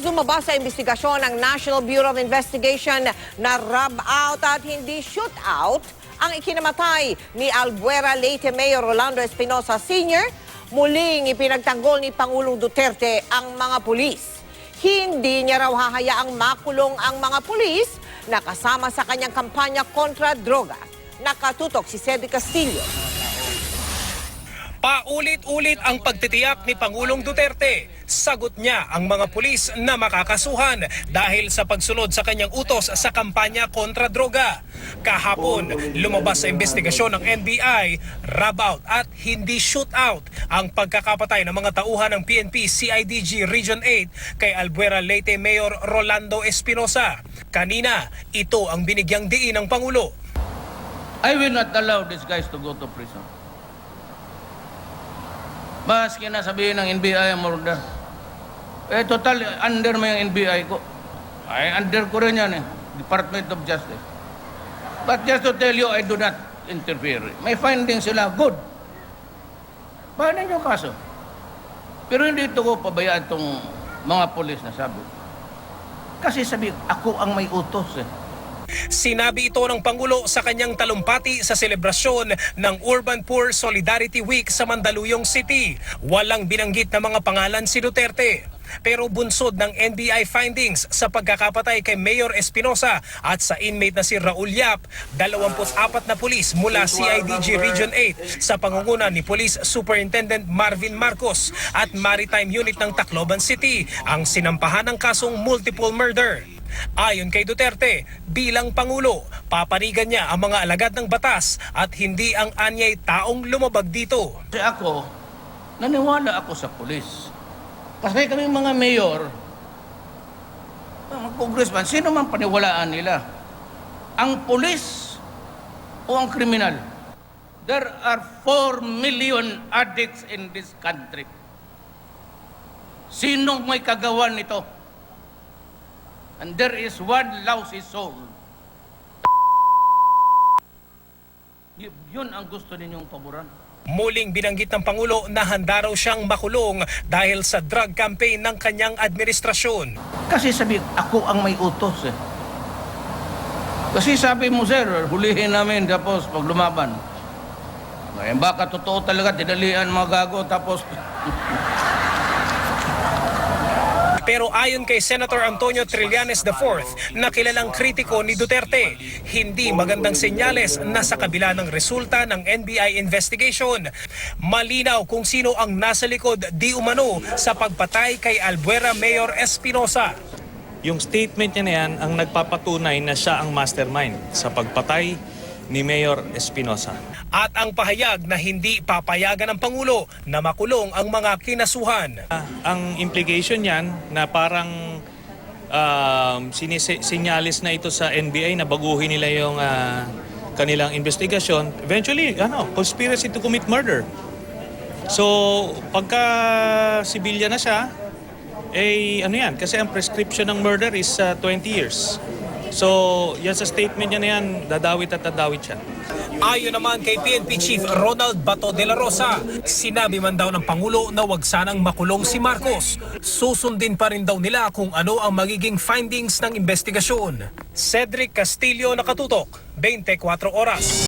Matapos lumabas sa investigasyon ng National Bureau of Investigation na rub out at hindi shoot out ang ikinamatay ni Albuera Leyte Mayor Rolando Espinosa Sr., muling ipinagtanggol ni Pangulong Duterte ang mga pulis. Hindi niya raw hahayaang makulong ang mga pulis na kasama sa kanyang kampanya kontra droga. Nakatutok si Cedric Castillo. Paulit-ulit ang pagtitiyak ni Pangulong Duterte. Sagot niya ang mga pulis na makakasuhan dahil sa pagsunod sa kanyang utos sa kampanya kontra droga. Kahapon, lumabas sa investigasyon ng NBI, rub out at hindi shoot out ang pagkakapatay ng mga tauhan ng PNP CIDG Region 8 kay Albuera Leyte Mayor Rolando Espinosa. Kanina, ito ang binigyang diin ng Pangulo. I will not allow these guys to go to prison. Maski na sabihin ng NBI ang murder. Total, under mo yung NBI ko. Ay, under ko rin yan Department of Justice. But just to tell you, I do not interfere. May findings sila, good. Paano yung kaso? Pero hindi ito ko pabayaan itong mga polis na sabi. Kasi sabi, ako ang may utos Sinabi ito ng Pangulo sa kanyang talumpati sa selebrasyon ng Urban Poor Solidarity Week sa Mandaluyong City. Walang binanggit na mga pangalan si Duterte. Pero bunsod ng NBI findings sa pagkakapatay kay Mayor Espinosa at sa inmate na si Raul Yap, 24 na pulis mula CIDG Region 8 sa pangunguna ni Police Superintendent Marvin Marcos at Maritime Unit ng Tacloban City ang sinampahan ng kasong multiple murder. Ayon kay Duterte, bilang Pangulo, papanigan niya ang mga alagad ng batas at hindi ang anyay taong lumabag dito. Kasi ako, naniwala ako sa pulis. Kasi kami mga mayor, mga congressman, sino man paniwalaan nila? Ang pulis o ang kriminal? There are 4 million addicts in this country. Sinong may kagawan nito? And there is one lousy soul. Yun ang gusto ninyong paboran. Muling binanggit ng Pangulo na handa raw siyang makulong dahil sa drug campaign ng kanyang administrasyon. Kasi sabi, ako ang may utos Kasi sabi mo, sir, hulihin namin tapos pag lumaban. Ngayon baka totoo talaga, tinalian mga gago tapos... Pero ayon kay Senator Antonio Trillanes IV na kilalang kritiko ni Duterte, hindi magandang senyales na sa kabila ng resulta ng NBI investigation. Malinaw kung sino ang nasa likod di umano sa pagpatay kay Albuera Mayor Espinosa. Yung statement niya na yan ang nagpapatunay na siya ang mastermind sa pagpatay ni Mayor Espinosa. At ang pahayag na hindi papayagan ng Pangulo na makulong ang mga kinasuhan. Ang implication niyan na parang sinyalis na ito sa NBI na baguhin nila yung kanilang investigasyon. Eventually, conspiracy to commit murder. So, pagka sibilya na siya, yan, kasi ang prescription ng murder is 20 years. So, yan sa statement niya na yan, dadawit at dadawit siya. Ayon naman kay PNP Chief Ronald Bato de la Rosa, sinabi man daw ng Pangulo na wag sanang makulong si Marcos. Susundin pa rin daw nila kung ano ang magiging findings ng investigasyon. Cedric Castillo, Nakatutok, 24 Oras.